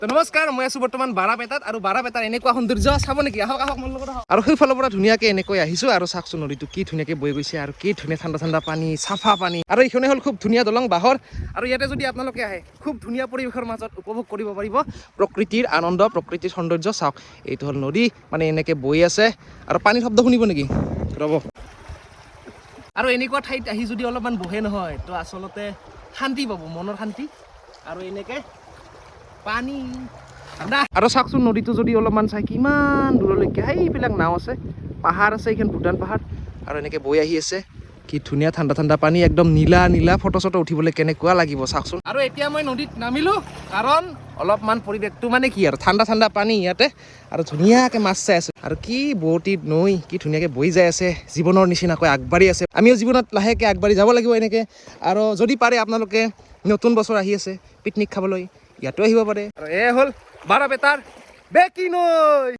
তো নমস্কাৰ মই আছো বৰ্তমান বাৰাপেটাত আৰু বাৰাপেটাৰ এনেকুৱা সৌন্দৰ্য চাব নেকি আহক আহক মোৰ লগত আহক আৰু সেইফালৰ পৰা ধুনীয়াকৈ এনেকৈ আহিছো আৰু চাওকচোন নদীটো কি ধুনীয়াকৈ বৈ গৈছে আৰু কি ধুনীয়া ঠাণ্ডা ঠাণ্ডা পানী চাফা পানী আৰু এইখনে হ'ল খুব ধুনীয়া দলং বাঁহৰ আৰু ইয়াতে যদি আপোনালোকে আহে খুব ধুনীয়া পৰিৱেশৰ মাজত উপভোগ কৰিব পাৰিব প্ৰকৃতিৰ আনন্দ প্ৰকৃতিৰ সৌন্দৰ্য চাওক এইটো হ'ল নদী মানে এনেকৈ বৈ আছে আৰু পানীৰ শব্দ শুনিব নেকি ৰ'ব আৰু এনেকুৱা ঠাইত আহি যদি অলপমান বহে নহয় তো আচলতে শান্তি পাব মনৰ শান্তি আৰু এনেকৈ পানী আৰু চাওকচোন নদীটো যদি অলপমান চাই কিমান দূৰলৈকে সেইবিলাক নাও আছে পাহাৰ আছে এইখন ভূটান পাহাৰ আৰু এনেকৈ বৈ আহি আছে কি ধুনীয়া ঠাণ্ডা ঠাণ্ডা পানী একদম নীলা নীলা ফটো চটো উঠিবলৈ কেনেকুৱা লাগিব চাওকচোন আৰু এতিয়া মই নদীত নামিলোঁ কাৰণ অলপমান পৰিৱেশটো মানে কি আৰু ঠাণ্ডা ঠাণ্ডা পানী ইয়াতে আৰু ধুনীয়াকৈ মাছ চাই আছোঁ আৰু কি বৌতিত নৈ কি ধুনীয়াকৈ বৈ যাই আছে জীৱনৰ নিচিনাকৈ আগবাঢ়ি আছে আমিও জীৱনত লাহেকৈ আগবাঢ়ি যাব লাগিব এনেকৈ আৰু যদি পাৰে আপোনালোকে নতুন বছৰ আহি আছে পিকনিক খাবলৈ ইয়াতো আহিব পাৰে আৰু এ হ'ল বাৰাপেটাৰ বেকি নৈ।